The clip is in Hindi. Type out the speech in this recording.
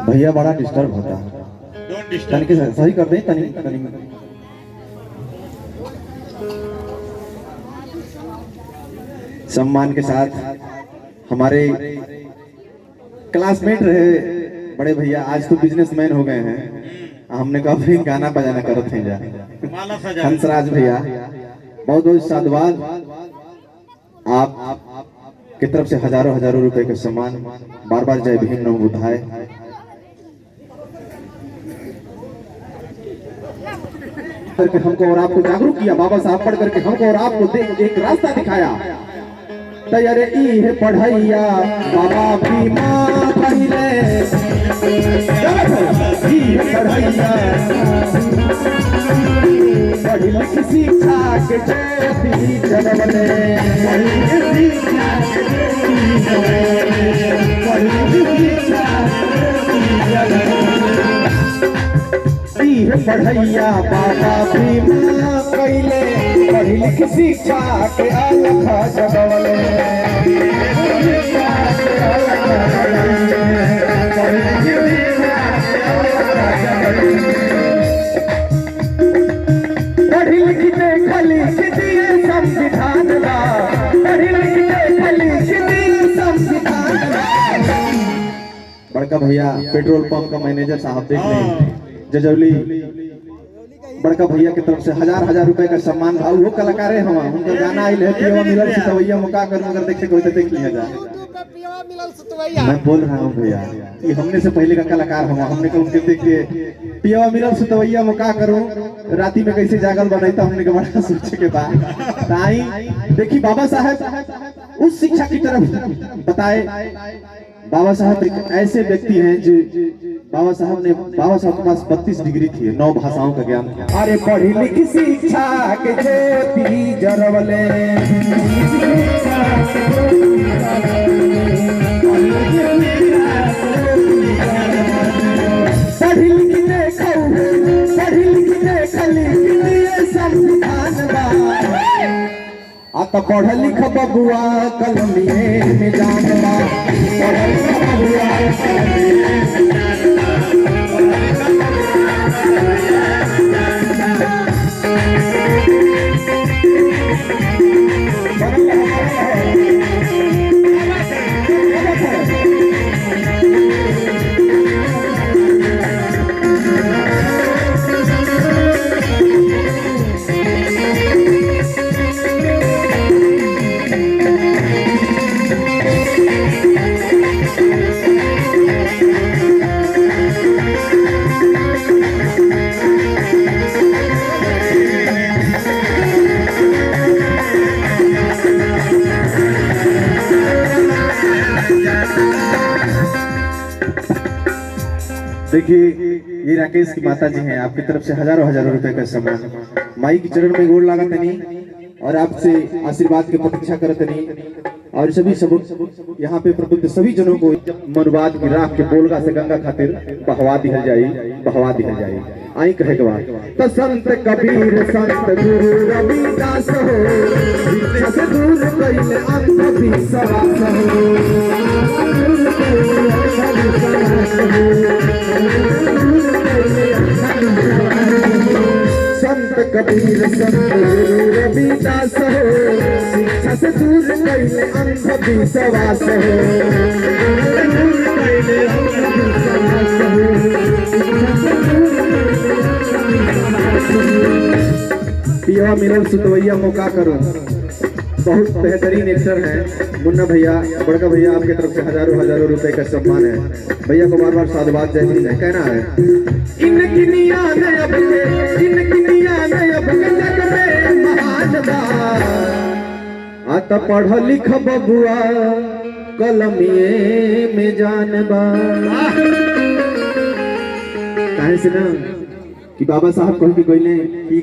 भैया बड़ा डिस्टर्ब होता है, तनिक सही कर दे तनिक तनिक। सम्मान के साथ हमारे क्लासमेट रहे बड़े भैया, आज तो बिजनेसमैन हो गए हैं। हमने कहा फिर गाना बजाना करते हैं जा हंसराज भैया, बहुत बहुत साधुवाद। आप की तरफ से हजारों हजारों रुपए का सम्मान, बार बार जय भीम नमो बुद्धाय। करके हमको और आपको जागरूक किया, बाबा साहब पढ़ करके हमको और आपको एक रास्ता दिखाया। तैयारे ई है पढ़ैया बाबा भीमा पहिले ई है पढ़ैया, पढ़ी लिखी शिक्षा के ज्योति जगवले, पढ़ी लिखी शिक्षा पढ़ैया बाबा भीमा कैले, पढ़ी लिखी शिक्षा के अलख जगवले, पढ़ी लिखी देखा लिख दिए संविधान का, पढ़ी लिखी देखा लिख दिए संविधान का। बड़का भैया पेट्रोल पंप का मैनेजर साहब देख लें जजौली, बड़का भैया की तरफ से हजार हजार रुपए का सम्मान भाव। वो कलाकार है हम, उनका गाना आई है पियवा मिलल सतवैया मुका कर, अगर देखे कोई तो देख लिया जा। मैं बोल रहा हूँ भैया ये हमने से पहले का कलाकार हम, हमने को उनके देख के पियवा मिलल सतवैया मुका करूं, राती में कैसे जागल बनाई था हमने के बड़ा सोचे के बाद। ताई देखी बाबा साहब उस शिक्षा की तरफ बताए। बाबा साहब एक ऐसे व्यक्ति हैं जो बाबा साहब के पास 32 डिग्री थी, 9 भाषाओं का ज्ञान। अरे पढ़ी लिखी शिक्षा के ज्योति जरवले, पढ़ी लिखी देखो पढ़ी लिखी देखा लिख संविधान बा। तो पढ़ लिख बबुआ कलमिए में जानबा, पढ़ लिख बबुआ देखिए ये राकेश की माता जी हैं, आपकी तरफ से हजारों हजारों रुपए का सम्मान। माई की चरण में गोड़ लागत नहीं और आपसे आशीर्वाद की प्रतीक्षा करते नहीं। और सभी सब यहाँ पे प्रबुद्ध सभी जनों को मनुवाद की राख के बोलगा से गंगा खातिर बहवा दिया जाए। आई कहे के बाद तो संत कबीर संत गुरु रविदास हो, शिक्षा से दूर कइले अंधविश्वास हो। संत कबीर संत गुरु रविदास हो, शिक्षा से दूर कइले अंधविश्वास पिया मिलन सुतवैया मौका करो। बहुत बेहतरीन एक्टर हैं मुन्ना भैया, बड़का भैया, आपके तरफ से हजारों हजारों रुपए का सम्मान है। भैया को बार बार साधुवाद जय हिंद है कहना है। इनकी नियाद अब के, इनकी नियाद अब के जग में महान बा। आता पढ़ लिख बबुआ कलमिए में जानबा। काहे से ना कि बाबा साहब कह के गईले कि